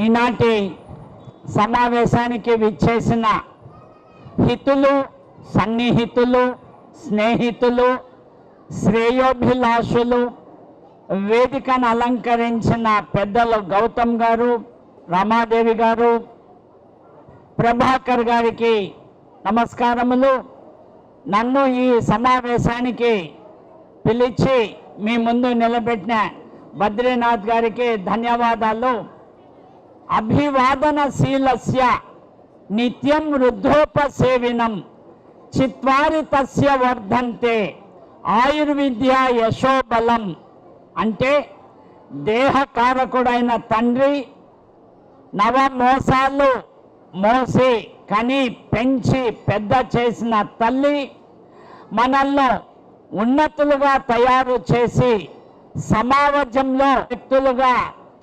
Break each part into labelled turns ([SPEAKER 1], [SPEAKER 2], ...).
[SPEAKER 1] ఈనాటి సమావేశానికి విచ్చేసిన హితులు, సన్నిహితులు, స్నేహితులు, శ్రేయోభిలాషులు, వేదికను అలంకరించిన పెద్దలు గౌతమ్ గారు, రమాదేవి గారు, ప్రభాకర్ గారికి నమస్కారములు. నన్ను ఈ సమావేశానికి పిలిచి మీ ముందు నిలబెట్టిన బద్రీనాథ్ గారికి ధన్యవాదాలు. అభివాదనశీలస్య నిత్యం వృద్ధోపసేవినం చిత్వారి తస్య వర్ధంతే ఆయుర్విద్య యశోబలం. అంటే దేహకారకుడైన తండ్రి నవమోసాలు మోసి కని పెంచి పెద్ద చేసిన తల్లి మనల్లో ఉన్నతులుగా తయారు చేసి సమాజంలో వ్యక్తులుగా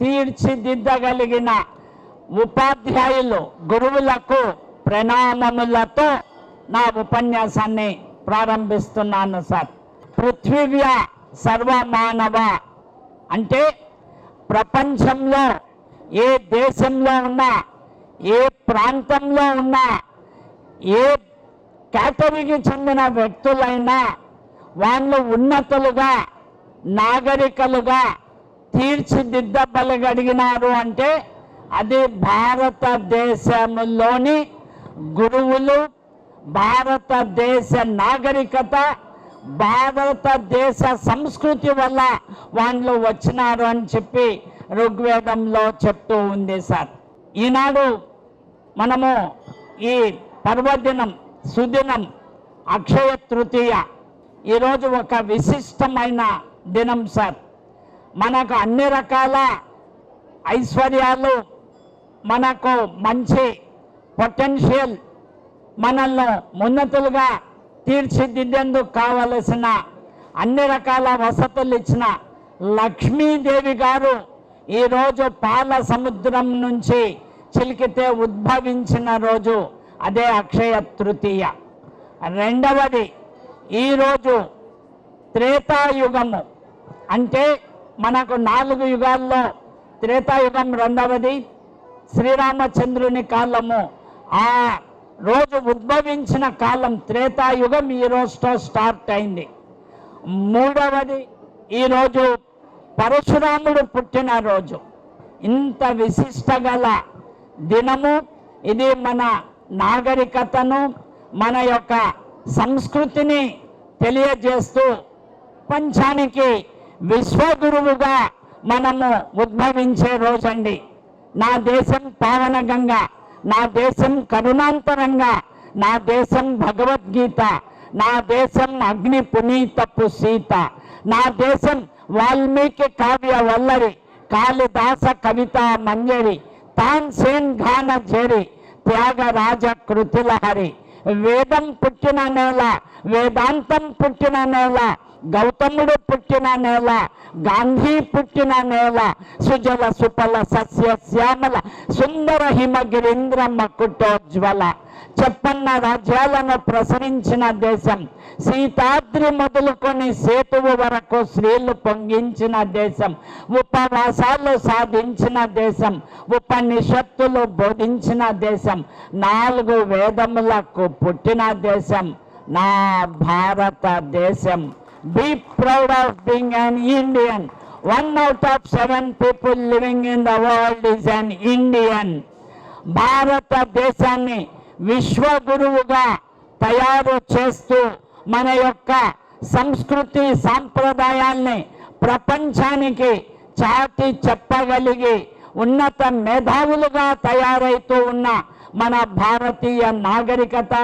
[SPEAKER 1] తీర్చిదిద్దగలిగిన ఉపాధ్యాయులు, గురువులకు ప్రణామములతో నా ఉపన్యాసాన్ని ప్రారంభిస్తున్నాను సార్. పృథ్వీవ్య సర్వమానవ అంటే ప్రపంచంలో ఏ దేశంలో ఉన్నా, ఏ ప్రాంతంలో ఉన్నా, ఏ కేటగిరీకి చెందిన వ్యక్తులైనా వాళ్ళు ఉన్నతులుగా, నాగరికలుగా తీర్చిదిద్దగలిగినారు అంటే అది భారతదేశంలోని గురువులు, భారతదేశ నాగరికత, భారతదేశ సంస్కృతి వల్ల వాళ్ళు వచ్చినారు అని చెప్పి ఋగ్వేదంలో చెప్తూ ఉంది సార్. ఈనాడు మనము ఈ పర్వదినం, సుదినం, అక్షయ తృతీయ, ఈరోజు ఒక విశిష్టమైన దినం సార్. మనకు అన్ని రకాల ఐశ్వర్యాలు, మనకు మంచి పొటెన్షియల్, మనల్ని ఉన్నతులుగా తీర్చిదిద్దేందుకు కావలసిన అన్ని రకాల వసతులు ఇచ్చిన లక్ష్మీదేవి గారు ఈరోజు పాల సముద్రం నుంచి చిలికితే ఉద్భవించిన రోజు, అదే అక్షయ తృతీయ. రెండవది, ఈరోజు త్రేతాయుగము. అంటే మనకు 4 యుగాల్లో త్రేతాయుగం రెండవది, శ్రీరామచంద్రుని కాలము. ఆ రోజు ఉద్భవించిన కాలం త్రేతాయుగం ఈ రోజుతో స్టార్ట్ అయింది. మూడవది, ఈరోజు పరశురాముడు పుట్టిన రోజు. ఇంత విశిష్ట గల దినము ఇది. మన నాగరికతను, మన యొక్క సంస్కృతిని తెలియజేస్తూ ప్రపంచానికి విశ్వగురువుగా మనము ఉద్భవించే రోజండి. నా దేశం పావన గంగ, నా దేశం కరుణాంతరంగా, నా దేశం భగవద్గీత, నా దేశం అగ్ని పునీతపు సీత, నా దేశం వాల్మీకి కావ్య వల్లరి, కాళిదాస కవిత మంజరి, తాన్సేన్ ఘాన జరి, త్యాగరాజ కృతిలహరి. వేదం పుట్టిన నేల, వేదాంతం పుట్టిన నేల, గౌతముడు పుట్టిన నేల, గాంధీ పుట్టిన నేల, సుజల సుఫల సస్య శ్యామల సుందర హిమగిరీంద్ర మకుటోజ్వల. చెప్పన్న రాజ్యాలను ప్రసరించిన దేశం, సీతాద్రి మొదలుకొని సేతువు వరకు స్త్రీలు పొంగించిన దేశం, ఉపవాసాలు సాధించిన దేశం, ఉపనిషత్తులు బోధించిన దేశం, 4 వేదములకు పుట్టిన దేశం నా భారతదేశం. Be proud of being an Indian. 1 out of 7 people living in the world is an Indian. భారతదేశాన్ని విశ్వగురువుగా తయారు చేస్తూ మన యొక్క సంస్కృతి సాంప్రదాయాల్ని ప్రపంచానికి చాటి చెప్పగలిగి ఉన్నత మేధావులుగా తయారైతూ ఉన్న మన భారతీయ నాగరికత,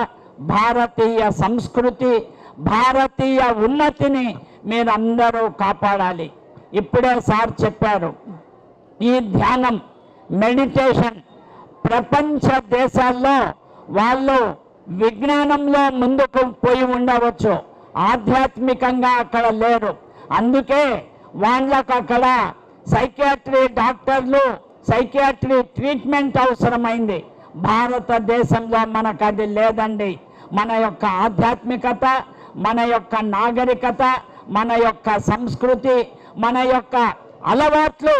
[SPEAKER 1] భారతీయ సంస్కృతి, భారతీయ ఉన్నతిని మీరందరూ కాపాడాలి. ఇప్పుడే సార్ చెప్పారు, ఈ ధ్యానం, మెడిటేషన్ ప్రపంచ దేశాల్లో వాళ్ళు విజ్ఞానంలో ముందుకు పోయి ఉండవచ్చు, ఆధ్యాత్మికంగా అక్కడ లేరు. అందుకే వాళ్ళకు అక్కడ సైకియాట్రీ డాక్టర్లు, సైకియాట్రీ ట్రీట్మెంట్ అవసరమైంది. భారతదేశంలో మనకు అది లేదండి. మన యొక్క ఆధ్యాత్మికత, మన యొక్క నాగరికత, మన యొక్క సంస్కృతి, మన యొక్క అలవాట్లు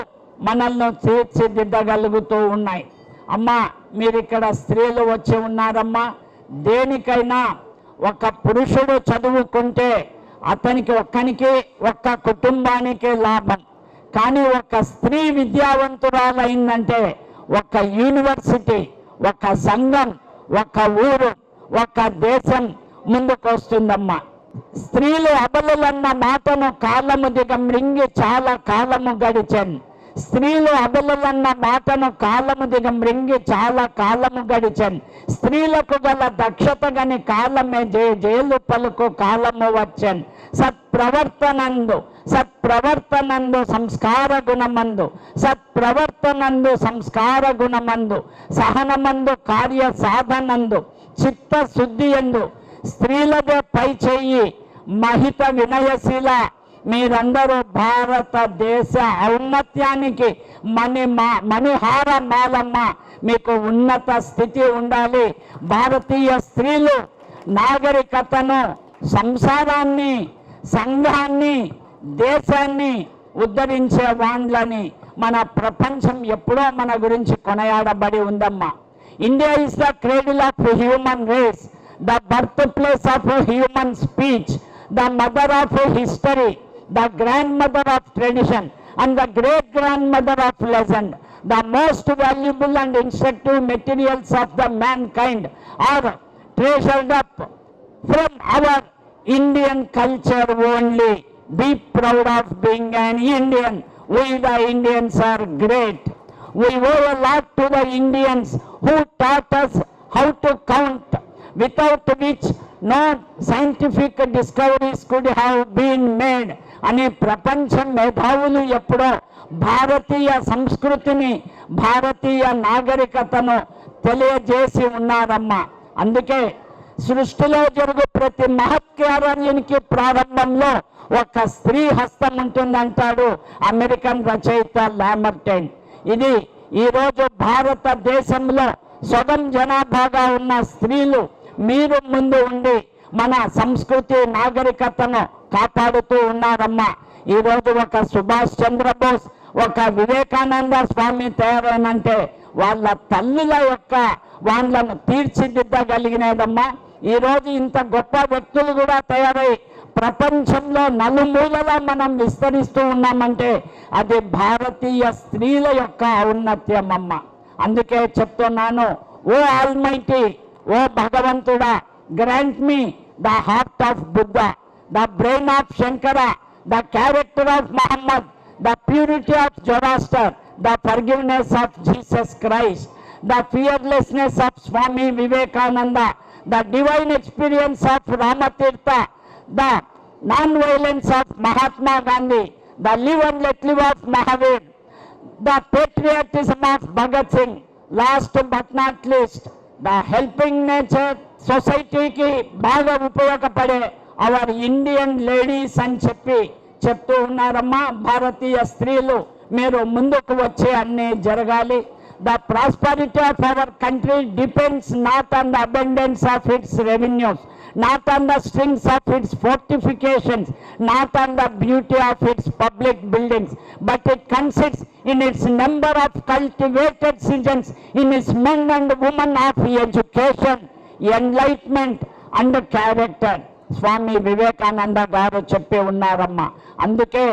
[SPEAKER 1] మనల్ని తీర్చిదిద్దగలుగుతూ ఉన్నాయి. అమ్మా, మీరు ఇక్కడ స్త్రీలు వచ్చి ఉన్నారమ్మా. దేనికైనా ఒక పురుషుడు చదువుకుంటే అతనికి ఒక్కనికి ఒక్క కుటుంబానికి లాభం. కానీ ఒక స్త్రీ విద్యావంతురాలైందంటే ఒక యూనివర్సిటీ, ఒక సంఘం, ఒక ఊరు, ఒక దేశం ముందుకు వస్తుందమ్మా. స్త్రీలు అబలులన్న మాటను కాలము దిగమ్రింగి చాలా కాలము గడిచాను. స్త్రీలు అబలులన్న మాటను కాలము దిగమ్రింగి చాలా కాలము గడిచాను. స్త్రీలకు గల దక్షత గని కాలమే జేలు పలుకు కాలము వచ్చాను. సత్ప్రవర్తనందు సంస్కార గుణమందు, సత్ప్రవర్తనందు సంస్కార గుణమందు, సహనమందు కార్య సాధనందు, చిత్త శుద్ధి ఎందు స్త్రీలదే పై చెయ్యి మహిత వినయశీల. మీరందరూ భారతదేశ ఔన్నత్యానికి మణిహార మాలమ్మ. మీకు ఉన్నత స్థితి ఉండాలి. భారతీయ స్త్రీలు నాగరికతను, సంసారాన్ని, సంఘాన్ని, దేశాన్ని ఉద్ధరించే వాండ్లని మన ప్రపంచం ఎప్పుడో మన గురించి కొనయాడబడి ఉందమ్మా. India is the cradle of human race, the birth place of human speech, the mother of history, the grandmother of tradition, and the great-grandmother of legend. The most valuable and instructive materials of the mankind are treasured up from our Indian culture only. Be proud of being an Indian. We the Indians are great. We owe a lot to the Indians who taught us how to count, without which no scientific discoveries could have been made. అనే ప్రపంచ మేధావులు ఎప్పుడో భారతీయ సంస్కృతిని, భారతీయ నాగరికతను తెలియజేసి ఉన్నారమ్మా. అందుకే సృష్టిలో జరుగు ప్రతి మహత్కార్యానికి ప్రారంభంలో ఒక స్త్రీ హస్తం ఉంటుందంటాడు అమెరికన్ రచయిత లామర్టైన్. ఇది ఈరోజు భారతదేశంలో సగం జనాభాగా ఉన్న స్త్రీలు మీరు ముందు ఉండి మన సంస్కృతి నాగరికతను కాపాడుతూ ఉన్నారమ్మా. ఈరోజు ఒక సుభాష్ చంద్రబోస్, ఒక వివేకానంద స్వామి తయారైనంటే వాళ్ళ తల్లుల యొక్క వాళ్ళను తీర్చిదిద్దగలిగినదమ్మా. ఈరోజు ఇంత గొప్ప వ్యక్తులు కూడా తయారై ప్రపంచంలో నలుమూలలా మనం విస్తరిస్తూ ఉన్నామంటే అది భారతీయ స్త్రీల యొక్క ఔన్నత్యం అమ్మ. అందుకే చెప్తున్నాను, ఓ ఆల్మైటీ, ఓ భగవంతుడా, grant me the heart of Buddha, the brain of Shankara, the character of Muhammad, the purity of Zoroaster, the forgiveness of Jesus Christ, the fearlessness of Swami Vivekananda, the divine experience of Ramatirtha, the non violence of Mahatma Gandhi, the live and let live of Mahavir, the patriotism of Bhagat Singh, last but not least, the helping nature సొసైటీకి బాగా ఉపయోగపడే our Indian ladies అని చెప్తూ ఉన్నారమ్మా. భారతీయ స్త్రీలు మీరు ముందుకు వచ్చి అన్నీ జరగాలి. The prosperity of our country depends not on the abundance of its revenues, not on the strength of its fortifications, not on the beauty of its public buildings, but it consists in its number of cultivated citizens, in its men and women of education, enlightenment and character. Swami Vivekananda గారు చెప్పి ఉన్నారమ్మా. అందుకే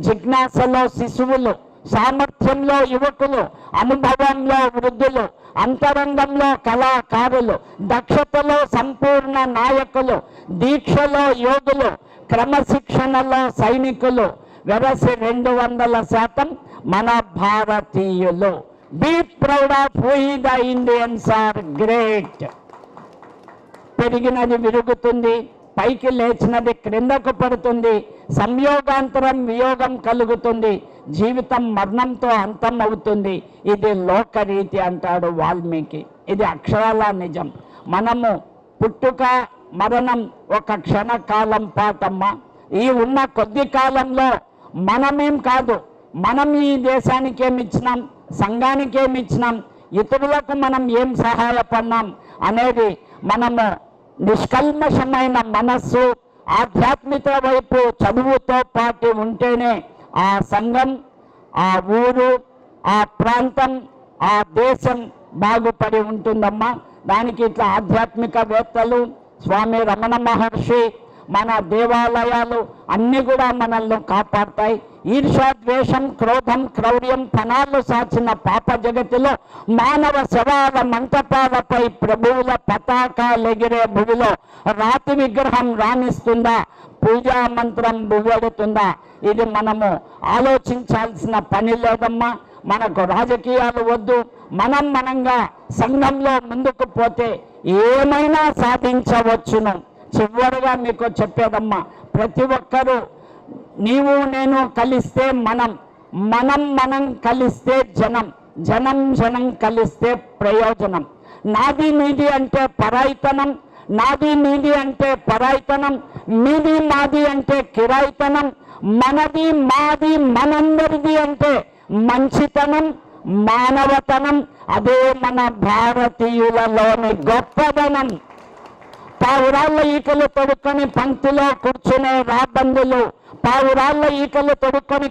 [SPEAKER 1] జిజ్ఞాసలో శిశువులు, సామర్థ్యంలో యువకులు, అనుభవంలో వృద్ధులు, అంతరంగంలో కళాకారులు, దక్షతలో సంపూర్ణ నాయకులు, దీక్షలో యోధులు, క్రమశిక్షణలో సైనికులు, వెరసి 200% మన భారతీయులు. Be proud of we the Indians are great. పెరిగినది విరుగుతుంది, పైకి లేచినది క్రిందకు పడుతుంది, సంయోగాంతరం వియోగం కలుగుతుంది, జీవితం మరణంతో అంతం అవుతుంది. ఇది లోకరీతి అంటాడు వాల్మీకి. ఇది అక్షరాల నిజం. మనము పుట్టుక మరణం ఒక క్షణకాలం పాటమ్మ. ఈ ఉన్న కొద్ది కాలంలో మనమేం కాదు, మనం ఈ దేశానికి ఏమి ఇచ్చినాం, సంఘానికి ఏమి ఇచ్చినాం, ఇతరులకు మనం ఏం సహాయపడినాం అనేది మనము నిష్కల్మషమైన మనస్సు, ఆధ్యాత్మిక వైపు చదువుతో పాటు ఉంటేనే ఆ సంఘం, ఆ ఊరు, ఆ ప్రాంతం ఆ దేశం బాగుపడి ఉంటుందమ్మా. దానికి ఇట్లా ఆధ్యాత్మికవేత్తలు, స్వామి రమణ మహర్షి, మన దేవాలయాలు అన్నీ కూడా మనల్ని కాపాడతాయి. ఈర్ష్య, ద్వేషం, క్రోధం, క్రౌర్యం ఫణాలు సాచిన పాప జగతిలో మానవ శవాల మంటపాలపై ప్రభువుల పతాకాలెగిరే భూమిలో రాతి విగ్రహం రాణిస్తుందా, పూజా మంత్రం బువ్వెడుతుందా? ఇది మనము ఆలోచించాల్సిన పని లేదమ్మా. మనకు రాజకీయాలు వద్దు. మనంగా సంఘంలో ముందుకు పోతే ఏమైనా సాధించవచ్చును. చివరిగా మీకు చెప్పేదమ్మా, ప్రతి ఒక్కరూ నీవు నేను కలిస్తే మనం కలిస్తే జనం కలిస్తే ప్రయోజనం. నాది నీది అంటే పరాయితనం, నాది నీది అంటే పరాయితనం, మీది మాది అంటే కిరాయితనం, మనది మాది మనందరిది అంటే మంచితనం, మానవతనం. అదే మన భారతీయులలోని గొప్పదనం. పావురాళ్ళ ఈకలు తొడుక్కొని పంక్తిలో కూర్చునే రాబందులు, పావురాళ్ళ ఈకలు తొడుక్కొని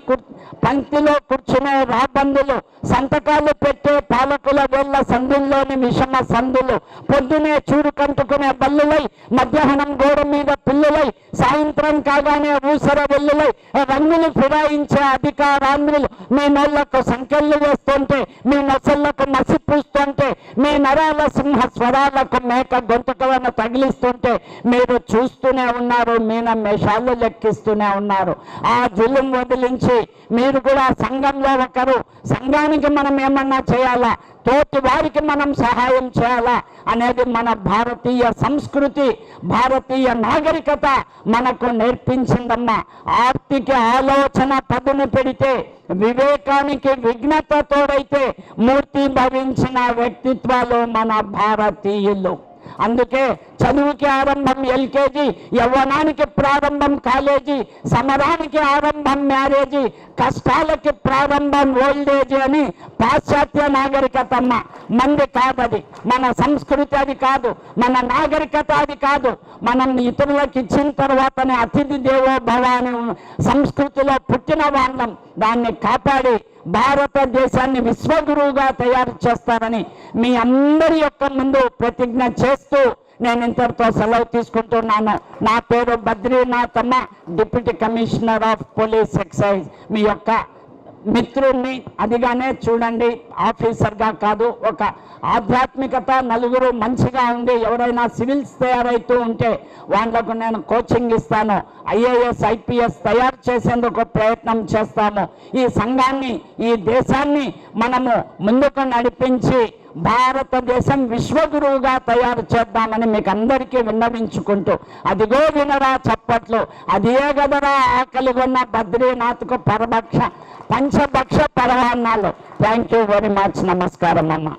[SPEAKER 1] పంక్తిలో కూర్చునే రాబందులు, సంతకాలు పెట్టే పాలకుల వేళ్ల సందుల్లోని విషమ సందులు, పొద్దునే చూడు కంటుకునే బల్లులై, మధ్యాహ్నం గోడ మీద పిల్లులై, సాయంత్రం కాగానే ఊసర వెల్లులై, రంగులు ఫిరాయించే అధికారాంధ్రులు మీ నోళ్లకు సంకెళ్ళు వేస్తుంటే, మీ నొసళ్లకు మసి పూస్తుంటే, మీ నరాల సింహ స్వరాలకు మేక గొంతుకలను తగిలిస్తుంటే మీరు చూస్తూనే ఉన్నారు, మీన మేషాలు లెక్కిస్తూనే ఉన్నారు. ఆ జులుం వదిలించి మీరు కూడా సంఘంలో ఒకరు, సంఘానికి మనం ఏమన్నా చేయాలా, తోటి వారికి మనం సహాయం చేయాలా అనేది మన భారతీయ సంస్కృతి, భారతీయ నాగరికత మనకు నేర్పించిందమ్మా. ఆర్థిక ఆలోచన పదును పెడితే, వివేకానికి విఘ్నత తోడైతే మూర్తి భవించిన వ్యక్తిత్వాలు మన భారతీయులు. అందుకే చదువుకి ఆరంభం ఎల్కేజీ, యవ్వనానికి ప్రారంభం కాలేజీ, సమరానికి ఆరంభం మ్యారేజీ, కష్టాలకి ప్రారంభం ఓల్డేజ్ అని పాశ్చాత్య నాగరికతమ్మ. మంది కాదది, మన సంస్కృతి అది కాదు, మన నాగరికత అది కాదు. మనం ఇతరులకు ఇచ్చిన తర్వాతనే అతిథి దేవో భవ అనే సంస్కృతిలో పుట్టిన వాళ్ళం. దాన్ని కాపాడి భారతదేశాన్ని విశ్వగురువుగా తయారు చేస్తారని మీ అందరి యొక్క ముందు ప్రతిజ్ఞ చేస్తూ నేను ఇంతటితో సెలవు తీసుకుంటున్నాను. నా పేరు Badrinathamma, deputy commissioner of police excise. మీ యొక్క మిత్రుణ్ణి అదిగానే చూడండి, ఆఫీసర్గా కాదు. ఒక ఆధ్యాత్మికత, నలుగురు మంచిగా ఉంది. ఎవరైనా సివిల్స్ తయారైతూ ఉంటే వాళ్ళకు నేను కోచింగ్ ఇస్తాను. ఐఏఎస్ ఐపీఎస్ తయారు చేసేందుకు ప్రయత్నం చేస్తాము. ఈ సంఘాన్ని, ఈ దేశాన్ని మనము ముందుకు నడిపించి భారతదేశం విశ్వగురువుగా తయారు చేద్దామని మీకు అందరికీ విన్నవించుకుంటూ, అదిగో వినరా చప్పట్లు, అదే గదరా ఆకలి కొన్న బద్రీనాథ్కు పంచభక్ష పరవాన్నాలు. Thank you very much. నమస్కారం అమ్మ.